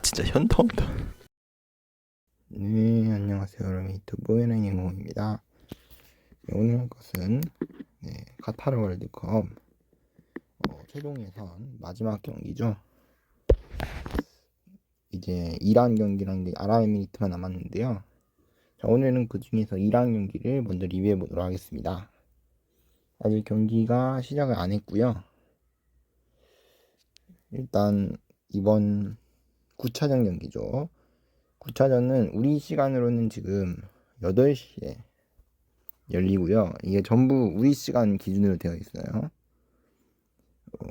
진짜 현타온다. 네, 안녕하세요. 여러분, 유튜브 NN이모입니다. 네, 오늘 할 것은 카타르 월드컵 최종 예선 마지막 경기죠. 이제 이란 경기랑 아랍에미리트만 남았는데요. 자, 오늘은 그 중에서 이란 경기를 먼저 리뷰해 보도록 하겠습니다. 아직 경기가 시작을 안 했고요. 일단 이번 9차전 경기죠. 9차전은 우리 시간으로는 지금 8시에 열리고요. 이게 전부 우리 시간 기준으로 되어 있어요.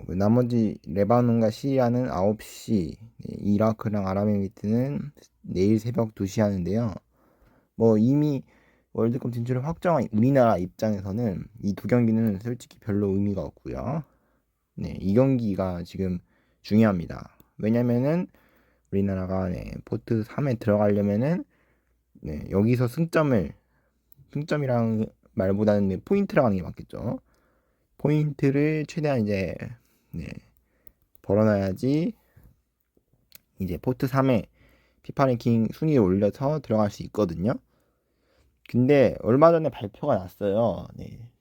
나머지 레바논과 시리아는 9시, 이라크랑 아랍에미리트는 내일 새벽 2시 하는데요. 이미 월드컵 진출을 확정한 우리나라 입장에서는 이 두 경기는 솔직히 별로 의미가 없고요. 이 경기가 지금 중요합니다. 왜냐면은 우리나라가 포트 3에 들어가려면은 여기서 승점이랑 말보다는 포인트라고 하는 게 맞겠죠. 포인트를 최대한 이제 벌어놔야지 이제 포트 3에 피파 랭킹 순위를 올려서 들어갈 수 있거든요. 근데 얼마 전에 발표가 났어요.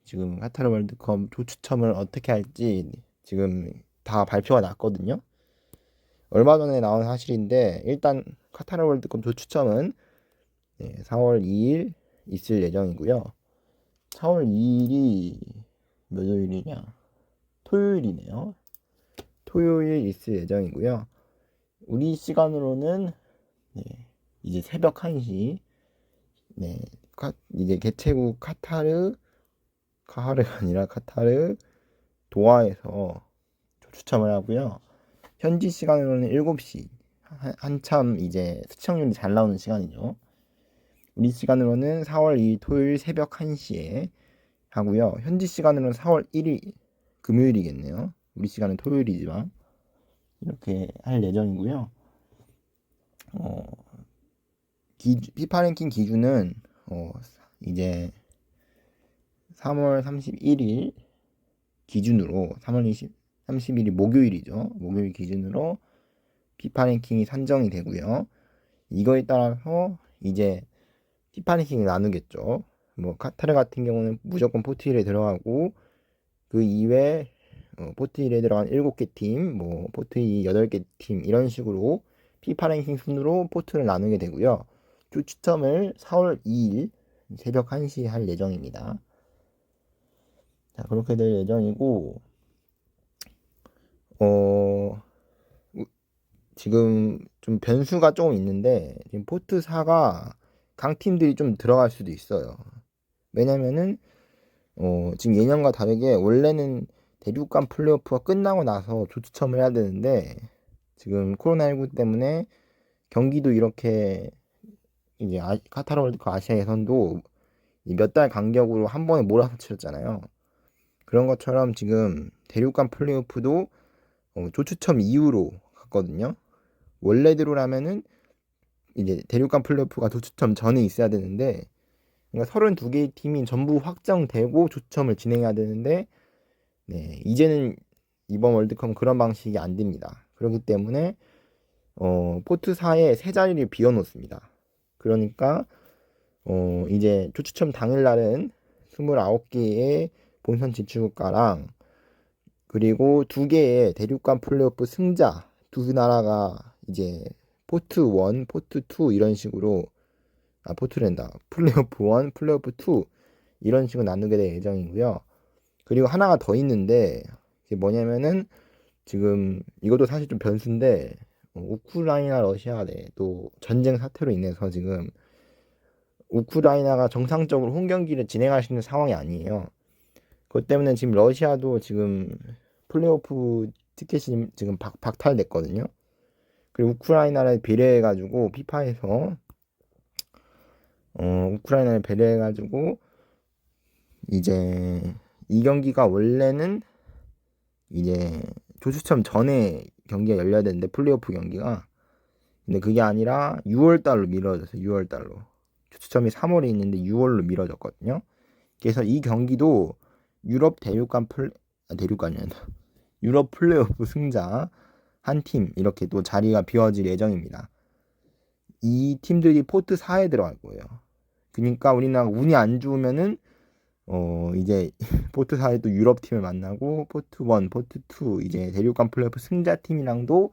지금 카타르 월드컵 조추첨을 어떻게 할지 지금 다 발표가 났거든요. 얼마 전에 나온 사실인데 일단 카타르 월드컵 조추첨은 4월 2일 있을 예정이고요. 4월 2일이 몇 요일이냐? 토요일이네요. 토요일 있을 예정이고요. 우리 시간으로는 이제 새벽 1시 이제 개최국 카타르가 아니라 카타르 도하에서 추첨을 하고요. 현지 시간으로는 7시 한참 이제 시청률이 잘 나오는 시간이죠. 우리 시간으로는 4월 2일 토요일 새벽 1시에 하고요. 현지 시간으로는 4월 1일 금요일이겠네요. 우리 시간은 토요일이지만 이렇게 할 예정이고요. 피파 랭킹 기준은 이제 3월 31일 기준으로 3월 31일이 목요일이죠. 목요일 기준으로 피파 랭킹이 산정이 되고요. 이거에 따라서 이제 피파 랭킹을 나누겠죠. 카타르 같은 경우는 무조건 포트 1에 들어가고 그 이외 포트 1에 들어간 7개 팀, 포트 2 8개 팀 이런 식으로 피파 랭킹 순으로 포트를 나누게 되고요. 추첨을 4월 2일 새벽 1시에 할 예정입니다. 자, 그렇게 될 예정이고 지금 좀 변수가 조금 있는데 지금 포트 4가 강팀들이 좀 들어갈 수도 있어요. 왜냐면은 지금 예년과 다르게 원래는 대륙간 플레이오프가 끝나고 나서 조추첨을 해야 되는데 지금 코로나19 때문에 경기도 이렇게 이제 카타르 월드컵 아시아 예선도 몇 달 간격으로 한 번에 몰아서 치렀잖아요. 그런 것처럼 지금 대륙간 플레이오프도 조추첨 이후로 갔거든요. 원래대로라면은 이제 대륙간 플레이오프가 조추첨 전에 있어야 되는데 그러니까 32개의 팀이 전부 확정되고 조추첨을 진행해야 되는데 이제는 이번 월드컵은 그런 방식이 안 됩니다. 그렇기 때문에 포트 4에 세 자리를 비워놓습니다. 그러니까 이제 조추첨 당일날은 29개의 본선 진출국가랑 그리고 2개의 대륙간 플레이오프 승자 두 나라가 이제 포트 1, 포트 2 이런 식으로 포트랜다 플레이오프 1, 플레이오프 2 이런 식으로 나누게 될 예정이고요. 그리고 하나가 더 있는데 이게 뭐냐면은 지금 이것도 사실 좀 변수인데 우크라이나 러시아 또 전쟁 사태로 인해서 지금 우크라이나가 정상적으로 홈 경기를 진행할 수 있는 상황이 아니에요. 그것 때문에 지금 러시아도 지금 플레이오프 티켓이 지금 박탈됐거든요. 그리고 우크라이나를 배려해가지고 피파에서 우크라이나를 배려해가지고 이제 이 경기가 원래는 이제 조추첨 전에 경기가 열려야 되는데 플레이오프 경기가 근데 그게 아니라 6월달로 미뤄졌어요. 6월달로 조추첨이 3월에 있는데 6월로 미뤄졌거든요. 그래서 이 경기도 유럽 대륙간이 아니라 유럽 플레이오프 승자 한 팀 이렇게 또 자리가 비워질 예정입니다. 이 팀들이 포트 4에 들어갈 거예요. 그러니까 우리나라 운이 안 좋으면은 이제 포트 4에 또 유럽 팀을 만나고 포트 1, 포트 2 이제 대륙간 플레이오프 승자 팀이랑도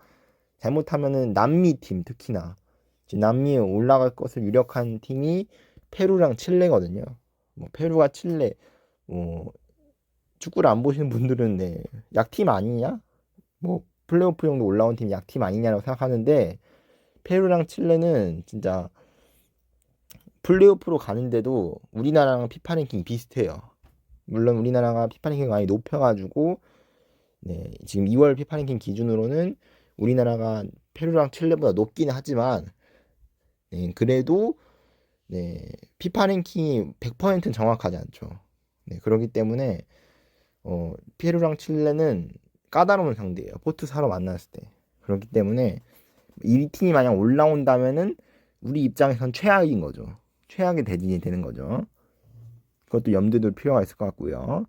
잘못하면은 남미 팀 특히나 남미에 올라갈 것을 유력한 팀이 페루랑 칠레거든요. 뭐 페루가 칠레 축구를 안 보시는 분들은 네, 약팀 아니냐? 뭐 플레이오프 정도 올라온 팀이 약팀 아니냐라고 생각하는데 페루랑 칠레는 진짜 플레이오프로 가는데도 우리나라랑 피파 랭킹 비슷해요. 물론 우리나라가 피파 랭킹 많이 높여가지고 네, 지금 2월 피파 랭킹 기준으로는 우리나라가 페루랑 칠레보다 높기는 하지만 네, 그래도 네, 피파 랭킹이 100%는 정확하지 않죠. 네, 그렇기 때문에 페루랑 칠레는 까다로운 상대예요. 포트 사로 만났을 때. 그렇기 때문에 이 팀이 만약 올라온다면은 우리 입장에선 최악인 거죠. 최악의 대진이 되는 거죠. 그것도 염두에 둘 필요가 있을 것 같고요.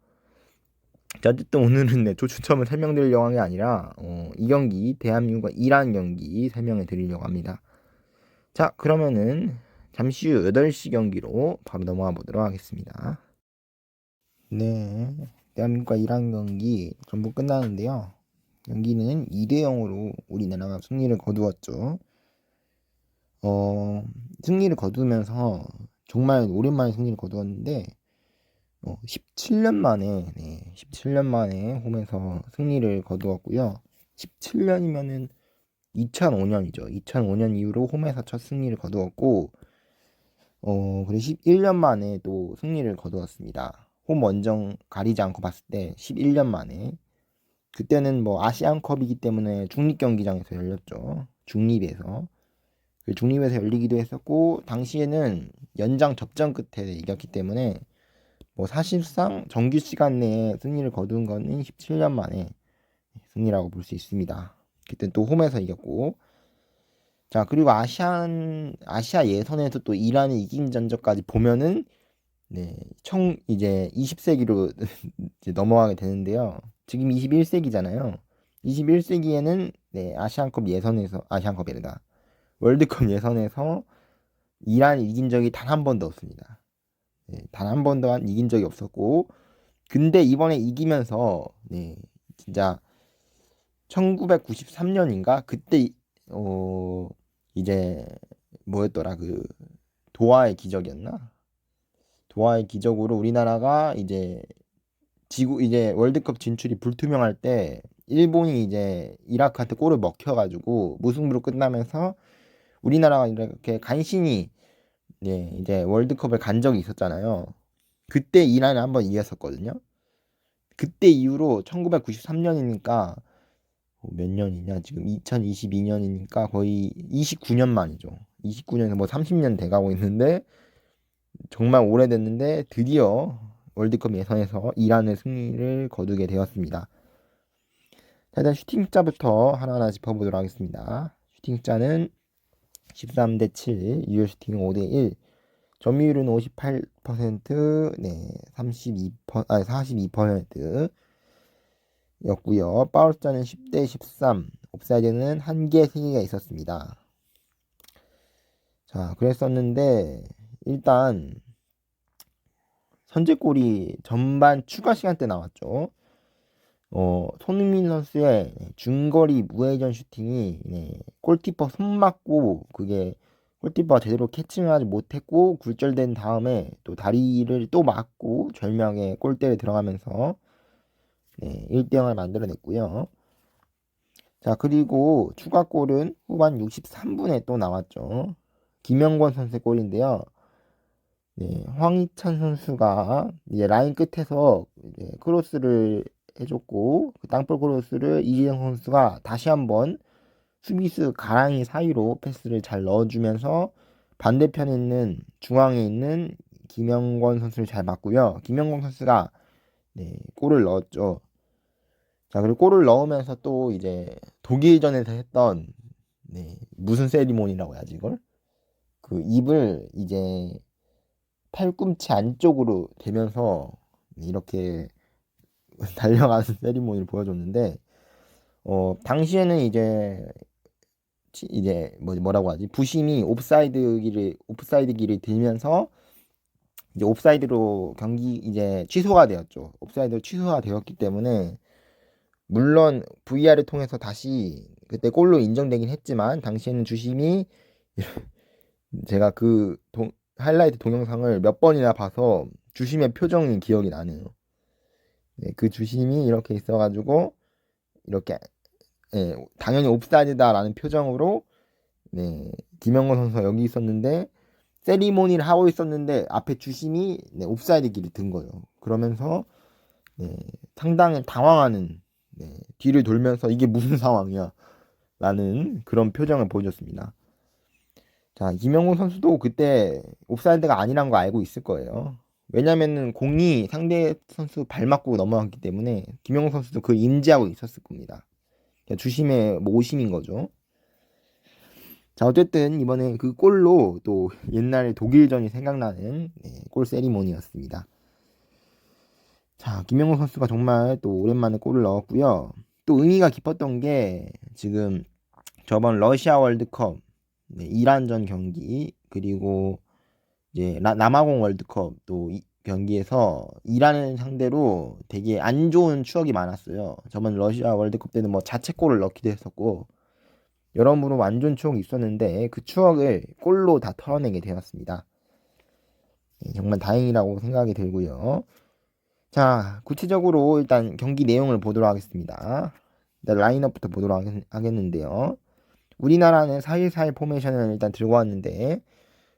자, 어쨌든 오늘은 네, 조추첨을 설명드리려고 한 게 아니라 이 경기 대한민국과 이란 경기 설명해 드리려고 합니다. 자, 그러면은 잠시 후 8시 경기로 바로 넘어가 보도록 하겠습니다. 네, 대한민국과 이란 경기 전부 끝나는데요. 경기는 2대 0으로 우리나라가 승리를 거두었죠. 승리를 거두면서 정말 오랜만에 승리를 거두었는데 17년 만에 17년 만에 홈에서 승리를 거두었고요. 17년이면은 2005년이죠. 2005년 이후로 홈에서 첫 승리를 거두었고 그리고 11년 만에 또 승리를 거두었습니다. 홈 원정 가리지 않고 봤을 때 11년 만에 그때는 뭐 아시안컵이기 때문에 중립 경기장에서 열렸죠. 중립에서 열리기도 했었고 당시에는 연장 접전 끝에 이겼기 때문에 뭐 사실상 정규 시간 내에 승리를 거둔 거는 17년 만에 승리라고 볼 수 있습니다. 그때 또 홈에서 이겼고 자 그리고 아시아 예선에서 또 이란이 이긴 전적까지 보면은 네, 이제 20세기로 이제 넘어가게 되는데요. 지금 21세기잖아요. 21세기에는 네, 아시안컵이란다. 월드컵 예선에서 이란이 이긴 적이 단 한 번도 없습니다. 네, 단 한 번도 이긴 적이 없었고 근데 이번에 이기면서 네, 진짜 1993년인가 그때 이제 뭐였더라 그 도하의 기적이었나? 도하의 기적으로 우리나라가 이제 월드컵 진출이 불투명할 때 일본이 이제 이라크한테 골을 먹혀가지고 무승부로 끝나면서 우리나라가 이렇게 간신히 이제 월드컵을 간 적이 있었잖아요. 그때 이란을 한번 이겼었거든요. 그때 이후로 1993년이니까 몇 년이냐 지금 2022년이니까 거의 29년 만이죠. 29년에서 뭐 30년 돼가고 있는데 정말 오래됐는데 드디어 월드컵 예선에서 이란의 승리를 거두게 되었습니다. 자, 일단 슈팅자부터 하나하나 짚어보도록 하겠습니다. 슈팅자는 13대 7, 유효 슈팅 5대 1, 점유율은 58%, 42%였고요. 파울자는 10대 13, 옵사이드는 1개, 3개가 있었습니다. 자, 그랬었는데 일단 선제골이 전반 추가 시간 때 나왔죠. 손흥민 선수의 중거리 무회전 슈팅이 골키퍼 손 맞고 그게 골키퍼가 제대로 캐칭을 하지 못했고 굴절된 다음에 또 다리를 또 맞고 절명의 골대를 들어가면서 1대 0을 만들어냈고요. 자 그리고 추가골은 후반 63분에 또 나왔죠. 김영권 선수의 골인데요. 황희찬 선수가 이제 라인 끝에서 이제 크로스를 해줬고 그 땅볼 크로스를 이재성 선수가 다시 한번 수비수 가랑이 사이로 패스를 잘 넣어주면서 반대편에 있는 중앙에 있는 김영권 선수를 잘 맞고요. 김영권 선수가 골을 넣었죠. 자 그리고 골을 넣으면서 또 이제 독일전에서 했던 무슨 세리머니라고 해야지 이걸 그 입을 이제 팔꿈치 안쪽으로 대면서 이렇게 달려가는 세리머니를 보여줬는데 당시에는 이제 뭐라고 하지? 부심이 옵사이드기를 들면서 이제 옵사이드로 경기 이제 취소가 되었죠. 옵사이드로 취소가 되었기 때문에 물론 VR을 통해서 다시 그때 골로 인정되긴 했지만 당시에는 주심이 제가 하이라이트 동영상을 몇 번이나 봐서 주심의 표정이 기억이 나네요. 네, 그 주심이 이렇게 있어가지고 이렇게 당연히 옵사이드다라는 표정으로 김영건 선수가 여기 있었는데 세리모니를 하고 있었는데 앞에 주심이 옵사이드 길을 든 거예요. 그러면서 상당히 당황하는 뒤를 돌면서 이게 무슨 상황이야 라는 그런 표정을 보여줬습니다. 자, 김영건 선수도 그때 옵사이드가 아니란 거 알고 있을 거예요. 왜냐면은 공이 상대 선수 발 맞고 넘어갔기 때문에 김영건 선수도 그걸 인지하고 있었을 겁니다. 그러니까 주심의 오심인 거죠. 자, 어쨌든 이번에 그 골로 또 옛날 독일전이 생각나는 골 세리머니였습니다. 자, 김영호 선수가 정말 또 오랜만에 골을 넣었고요. 또 의미가 깊었던 게 지금 저번 러시아 월드컵 이란전 경기 그리고 이제 남아공 월드컵 또 경기에서 이란을 상대로 되게 안 좋은 추억이 많았어요. 저번 러시아 월드컵 때는 뭐 자책골을 넣기도 했었고 여러모로 완전 추억이 있었는데 그 추억을 골로 다 털어내게 되었습니다. 정말 다행이라고 생각이 들고요. 자, 구체적으로 일단 경기 내용을 보도록 하겠습니다. 일단 라인업부터 보도록 하겠는데요. 우리나라는 4-1-4-1 포메이션을 일단 들고 왔는데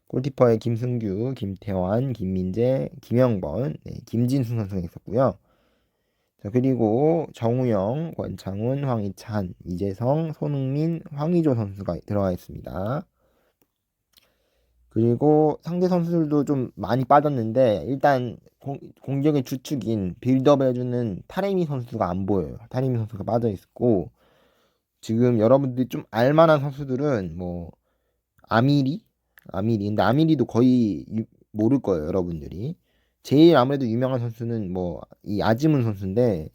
골키퍼에 김승규, 김태환, 김민재, 김영번, 김진수 선수가 있었고요. 자, 그리고 정우영, 권창훈, 황희찬, 이재성, 손흥민, 황의조 선수가 들어가 있습니다. 그리고 상대 선수들도 좀 많이 빠졌는데 일단 공격의 주축인 빌드업 해주는 타레미 선수가 안 보여요. 타레미 선수가 빠져 있고 지금 여러분들이 좀 알만한 선수들은 뭐 아미리 근데 아미리도 거의 모를 거예요, 여러분들이. 제일 아무래도 유명한 선수는 뭐 이 아지문 선수인데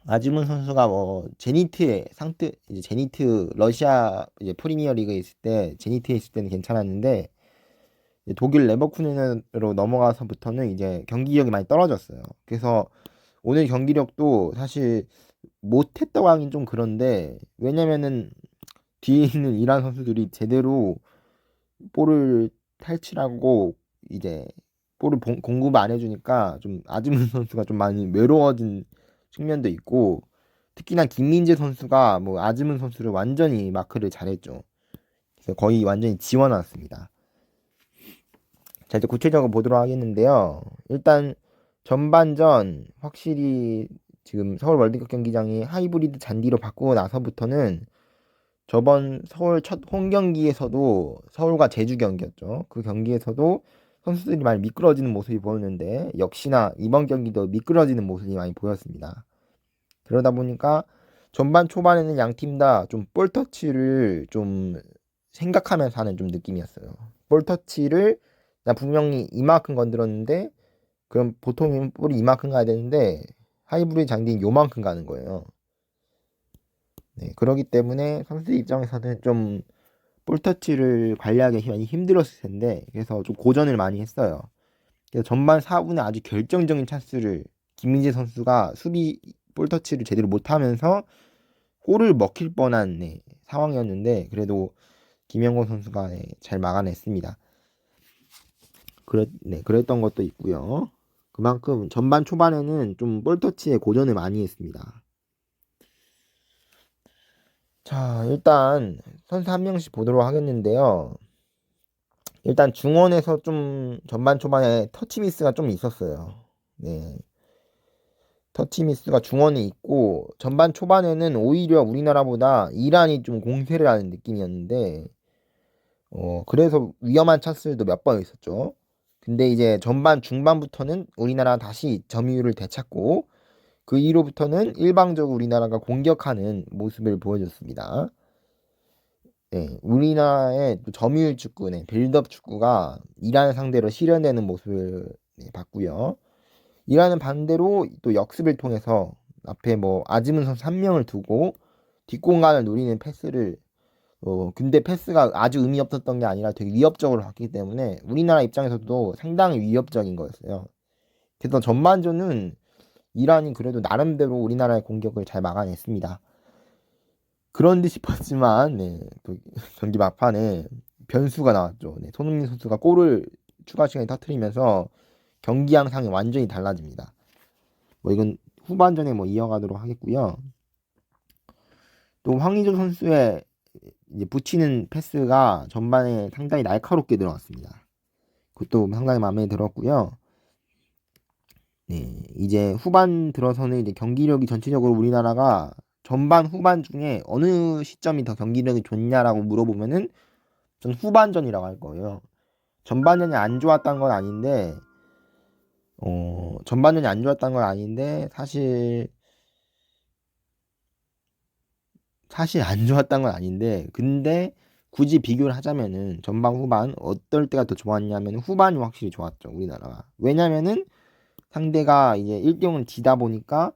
아지문 선수가 뭐 이제 제니트 러시아 이제 프리미어 리그에 있을 때 제니트에 있을 때는 괜찮았는데 독일 레버쿠젠으로 넘어가서부터는 이제 경기력이 많이 떨어졌어요. 그래서 오늘 경기력도 사실 못했다고 하긴 좀 그런데 왜냐면은 뒤에 있는 이란 선수들이 제대로 볼을 탈취하고 이제 볼을 공급 안 해주니까 좀 아즈문 선수가 좀 많이 외로워진 측면도 있고 특히나 김민재 선수가 뭐 아즈문 선수를 완전히 마크를 잘했죠. 그래서 거의 완전히 지워놨습니다. 자, 이제 구체적으로 보도록 하겠는데요. 일단 전반전 확실히 지금 서울 월드컵 경기장이 하이브리드 잔디로 바꾸고 나서부터는 저번 서울 첫 홈경기에서도 서울과 제주 경기였죠. 그 경기에서도 선수들이 많이 미끄러지는 모습이 보였는데 역시나 이번 경기도 미끄러지는 모습이 많이 보였습니다. 그러다 보니까 전반 초반에는 양 팀 다 좀 볼터치를 좀 생각하면서 하는 좀 느낌이었어요. 볼터치를 나 분명히 이만큼 건드렸는데 그럼 보통 볼이 이만큼 가야 되는데 하이브리드 장디는 요만큼 가는 거예요. 그러기 때문에 선수 입장에서는 좀 볼터치를 관리하기 많이 힘들었을 텐데 그래서 좀 고전을 많이 했어요. 그래서 전반 4분에 아주 결정적인 찬스를 김민재 선수가 수비 볼터치를 제대로 못하면서 골을 먹힐 뻔한 상황이었는데 그래도 김영건 선수가 잘 막아냈습니다. 그랬던 것도 있고요. 그만큼 전반 초반에는 좀 볼터치에 고전을 많이 했습니다. 자, 일단 선수 한 명씩 보도록 하겠는데요. 일단 중원에서 좀 전반 초반에 터치 미스가 좀 있었어요. 터치 미스가 중원에 있고 전반 초반에는 오히려 우리나라보다 이란이 좀 공세를 하는 느낌이었는데 그래서 위험한 찬스도 몇 번 있었죠. 근데 이제 전반 중반부터는 우리나라 다시 점유율을 되찾고 그 이후로부터는 일방적으로 우리나라가 공격하는 모습을 보여줬습니다. 우리나라의 점유율 축구, 빌드업 축구가 이란 상대로 실현되는 모습을 봤고요. 이란은 반대로 또 역습을 통해서 앞에 뭐 아즈문 선수 한 명을 두고 뒷공간을 노리는 패스를 근데 패스가 아주 의미 없었던 게 아니라 되게 위협적으로 갔기 때문에 우리나라 입장에서도 상당히 위협적인 거였어요. 그래서 전반전은 이란이 그래도 나름대로 우리나라의 공격을 잘 막아냈습니다. 그런 듯 싶었지만 또 경기 막판에 변수가 나왔죠. 손흥민 선수가 골을 추가 시간에 터뜨리면서 경기 양상이 완전히 달라집니다. 뭐 이건 후반전에 뭐 이어가도록 하겠고요. 또 황의조 선수의 이제 붙이는 패스가 전반에 상당히 날카롭게 들어갔습니다. 그것도 상당히 마음에 들었고요. 이제 후반 들어서는 이제 경기력이 전체적으로 우리나라가 전반 후반 중에 어느 시점이 더 경기력이 좋냐라고 물어보면은 전 후반전이라고 할 거예요. 전반전이 안 좋았던 건 아닌데 전반전이 안 좋았던 건 아닌데 사실 안 좋았던 건 아닌데 근데 굳이 비교를 하자면은 전반 후반 어떨 때가 더 좋았냐면 후반이 확실히 좋았죠 우리나라가. 왜냐면은 상대가 이제 1대0을 지다 보니까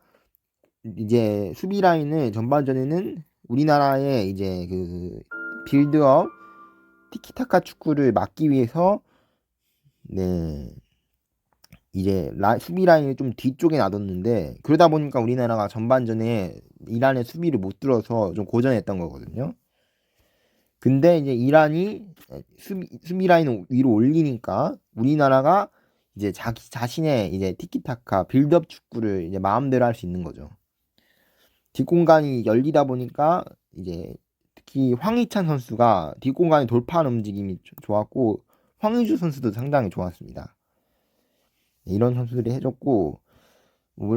이제 수비 라인을 전반전에는 우리나라의 이제 그 빌드업 티키타카 축구를 막기 위해서 이제 수비 라인을 좀 뒤쪽에 놔뒀는데 그러다 보니까 우리나라가 전반전에 이란의 수비를 못 들어서 좀 고전했던 거거든요. 근데 이제 이란이 수비 라인을 위로 올리니까 우리나라가 이제 자기 자신의 이제 티키타카 빌드업 축구를 이제 마음대로 할 수 있는 거죠. 뒷공간이 열리다 보니까 이제 특히 황희찬 선수가 뒷공간에 돌파하는 움직임이 좋았고 황의주 선수도 상당히 좋았습니다. 이런 선수들이 해줬고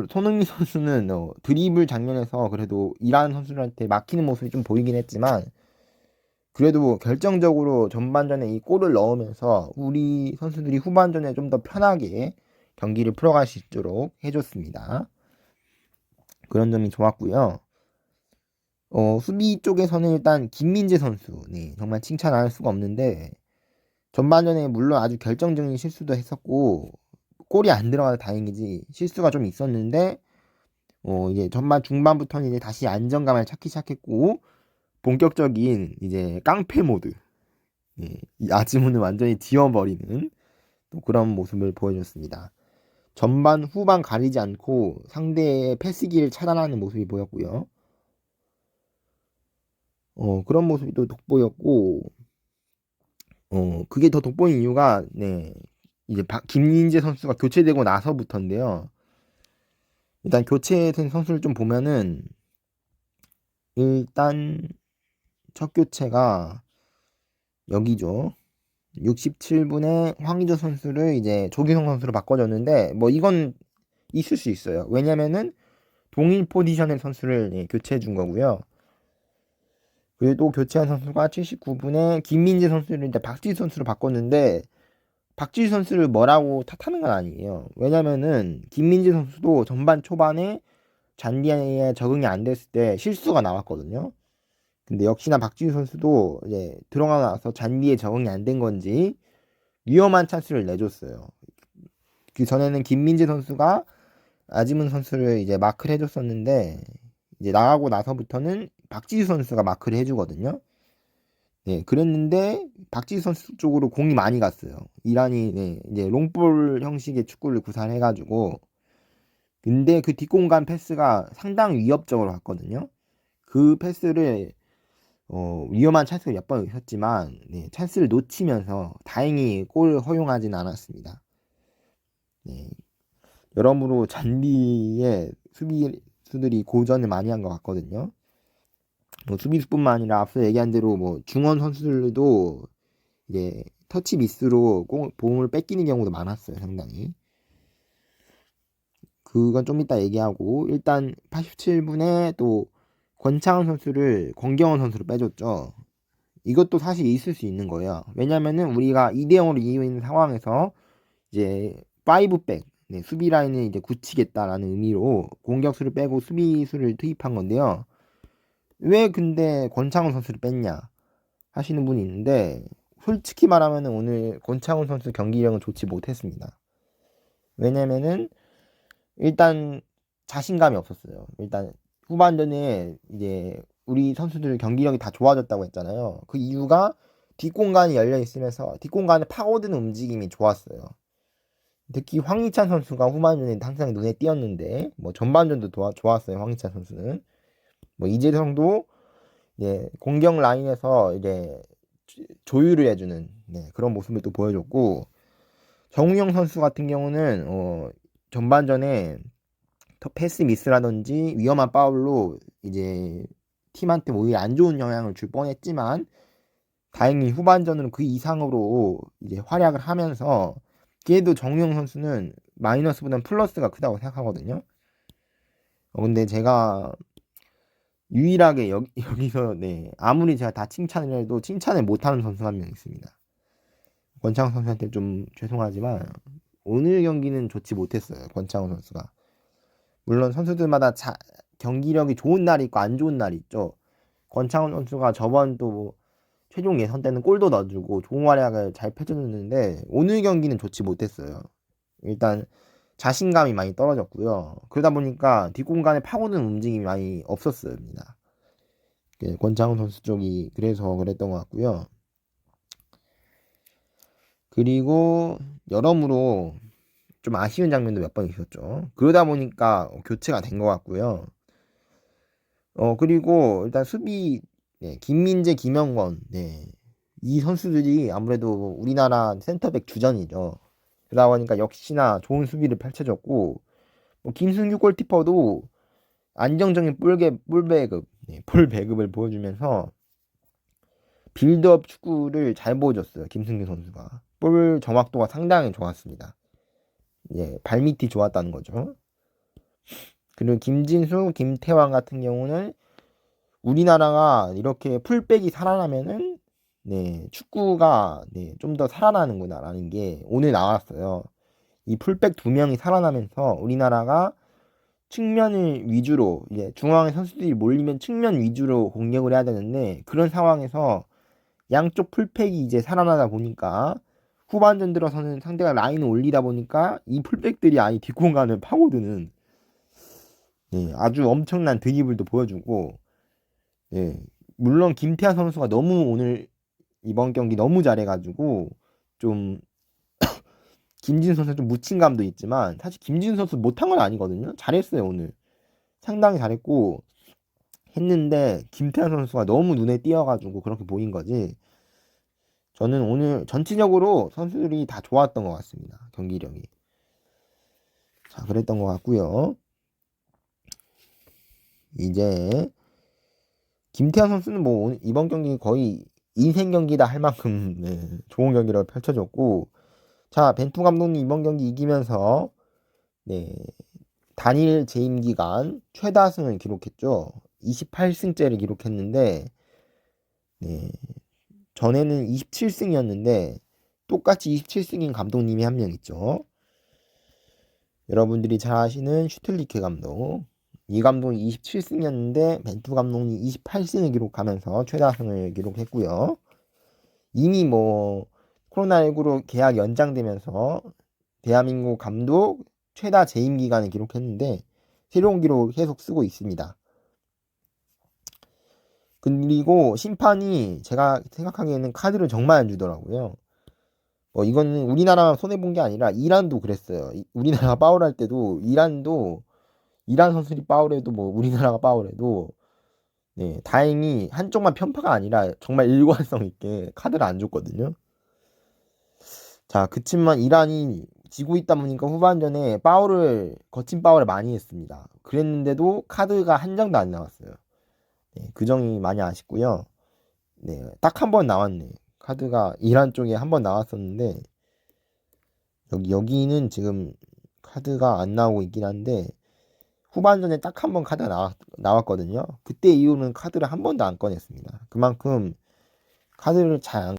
손흥민 선수는 드리블 장면에서 그래도 이란 선수들한테 막히는 모습이 좀 보이긴 했지만 그래도 결정적으로 전반전에 이 골을 넣으면서 우리 선수들이 후반전에 좀 더 편하게 경기를 풀어갈 수 있도록 해줬습니다. 그런 점이 좋았고요. 수비 쪽에서는 일단 김민재 선수, 정말 칭찬 안 할 수가 없는데 전반전에 물론 아주 결정적인 실수도 했었고 골이 안 들어가서 다행이지 실수가 좀 있었는데 이제 전반 중반부터는 이제 다시 안정감을 찾기 시작했고 본격적인 이제 깡패 모드, 이 아즈문을 완전히 지워버리는 또 그런 모습을 보여줬습니다. 전반 후반 가리지 않고 상대의 패스기를 차단하는 모습이 보였고요. 그런 모습이 또 돋보였고 그게 더 돋보인 이유가 이제 김민재 선수가 교체되고 나서부터인데요. 일단 교체된 선수를 좀 보면은 일단 첫 교체가 여기죠. 67분에 황의조 선수를 이제 조기성 선수로 바꿔줬는데 뭐 이건 있을 수 있어요. 왜냐면은 동일 포지션의 선수를 교체해 준 거고요. 그리고 교체한 선수가 79분에 김민재 선수를 이제 박지수 선수로 바꿨는데 박지수 선수를 뭐라고 탓하는 건 아니에요. 왜냐면은 김민재 선수도 전반 초반에 잔디에 적응이 안 됐을 때 실수가 나왔거든요. 근데 역시나 박지수 선수도 이제 들어가고 나서 잔디에 적응이 안 된 건지 위험한 찬스를 내줬어요. 그 전에는 김민재 선수가 아지문 선수를 이제 마크를 해줬었는데 이제 나가고 나서부터는 박지수 선수가 마크를 해주거든요. 그랬는데 박지수 선수 쪽으로 공이 많이 갔어요. 이란이 이제 롱볼 형식의 축구를 구사해가지고 근데 그 뒷공간 패스가 상당히 위협적으로 갔거든요. 그 패스를 위험한 찬스가 몇 번 있었지만 찬스를 놓치면서 다행히 골을 허용하진 않았습니다. 여러모로 잔디의 수비수들이 고전을 많이 한 것 같거든요. 뭐 수비수뿐만 아니라 앞서 얘기한 대로 뭐 중원 선수들도 이제 터치 미스로 공을 뺏기는 경우도 많았어요, 상당히. 그건 좀 이따 얘기하고 일단 87분에 또 권창훈 선수를 권경원 선수로 빼줬죠. 이것도 사실 있을 수 있는 거예요. 왜냐면은 우리가 2대0으로 이기고 있는 상황에서 이제 5백 수비 라인을 이제 굳히겠다라는 의미로 공격수를 빼고 수비수를 투입한 건데요. 왜 근데 권창훈 선수를 뺐냐 하시는 분이 있는데 솔직히 말하면 오늘 권창훈 선수 경기력은 좋지 못했습니다. 왜냐면은 일단 자신감이 없었어요. 일단 후반전에 이제 우리 선수들 경기력이 다 좋아졌다고 했잖아요. 그 이유가 뒷공간이 열려 있으면서 뒷공간에 파고드는 움직임이 좋았어요. 특히 황희찬 선수가 후반전에 항상 눈에 띄었는데 뭐 전반전도 좋았어요. 황희찬 선수는 뭐 이재성도 공격 라인에서 이제 조율을 해주는 그런 모습을 또 보여줬고 정우영 선수 같은 경우는 전반전에 패스 미스라든지 위험한 파울로 이제 팀한테 오히려 안 좋은 영향을 줄 뻔했지만 다행히 후반전으로 그 이상으로 이제 활약을 하면서 그래도 정우영 선수는 마이너스보다는 플러스가 크다고 생각하거든요. 근데 제가 유일하게 여기서 아무리 제가 다 칭찬을 해도 칭찬을 못하는 선수가 한 명 있습니다. 권창훈 선수한테 좀 죄송하지만 오늘 경기는 좋지 못했어요. 권창훈 선수가. 물론 선수들마다 경기력이 좋은 날이 있고 안 좋은 날이 있죠. 권창훈 선수가 저번 또 최종 예선 때는 골도 넣어주고 좋은 활약을 잘 펼쳐줬는데 오늘 경기는 좋지 못했어요. 일단 자신감이 많이 떨어졌고요. 그러다 보니까 뒷공간에 파고드는 움직임이 많이 없었습니다. 권창훈 선수 쪽이 그래서 그랬던 것 같고요. 그리고 여러모로 좀 아쉬운 장면도 몇 번 있었죠. 그러다 보니까 교체가 된 것 같고요. 그리고 일단 수비 김민재, 김영권 이 선수들이 아무래도 우리나라 센터백 주전이죠. 그러다 보니까 역시나 좋은 수비를 펼쳐줬고 김승규 골키퍼도 안정적인 볼 배급을 보여주면서 빌드업 축구를 잘 보여줬어요. 김승규 선수가 볼 정확도가 상당히 좋았습니다. 발밑이 좋았다는 거죠. 그리고 김진수, 김태환 같은 경우는 우리나라가 이렇게 풀백이 살아나면은 축구가 좀 더 살아나는구나라는 게 오늘 나왔어요. 이 풀백 두 명이 살아나면서 우리나라가 측면을 위주로 중앙에 선수들이 몰리면 측면 위주로 공격을 해야 되는데 그런 상황에서 양쪽 풀백이 이제 살아나다 보니까 후반전 들어서는 상대가 라인을 올리다 보니까 이 풀백들이 아예 뒷공간을 파고드는 아주 엄청난 드리블도 보여주고 물론 김태환 선수가 너무 오늘 이번 경기 너무 잘해가지고 좀 김진수 선수 좀 묻힌 감도 있지만 사실 김진수 선수 못한 건 아니거든요. 잘했어요 오늘. 상당히 잘했고 했는데 김태환 선수가 너무 눈에 띄어가지고 그렇게 보인 거지. 저는 오늘 전체적으로 선수들이 다 좋았던 것 같습니다. 경기력이. 자, 그랬던 것 같고요. 이제 김태환 선수는 뭐 이번 경기 거의 인생 경기다 할 만큼 좋은 경기를 펼쳐줬고 자 벤투 감독님 이번 경기 이기면서 단일 재임 기간 최다승을 기록했죠. 28승째를 기록했는데 전에는 27승이었는데 똑같이 27승인 감독님이 한 명 있죠. 여러분들이 잘 아시는 슈틀리케 감독. 이 감독이 27승이었는데 벤투 감독이 28승을 기록하면서 최다승을 기록했고요. 이미 뭐 코로나19로 계약 연장되면서 대한민국 감독 최다 재임 기간을 기록했는데 새로운 기록 계속 쓰고 있습니다. 그리고 심판이 제가 생각하기에는 카드를 정말 안 주더라고요. 이거는 우리나라만 손해본 게 아니라 이란도 그랬어요. 우리나라가 파울할 때도 이란 선수들이 파울해도 뭐 우리나라가 파울해도 다행히 한쪽만 편파가 아니라 정말 일관성 있게 카드를 안 줬거든요. 자, 그치만 이란이 지고 있다 보니까 후반전에 거친 파울을 많이 했습니다. 그랬는데도 카드가 한 장도 안 나왔어요. 그 점이 많이 아쉽고요. 딱 한 번 나왔네. 카드가 이란 쪽에 한 번 나왔었는데 여기는 지금 카드가 안 나오고 있긴 한데 후반전에 딱 한 번 카드가 나왔거든요. 그때 이후로는 카드를 한 번도 안 꺼냈습니다. 그만큼 카드를 잘 안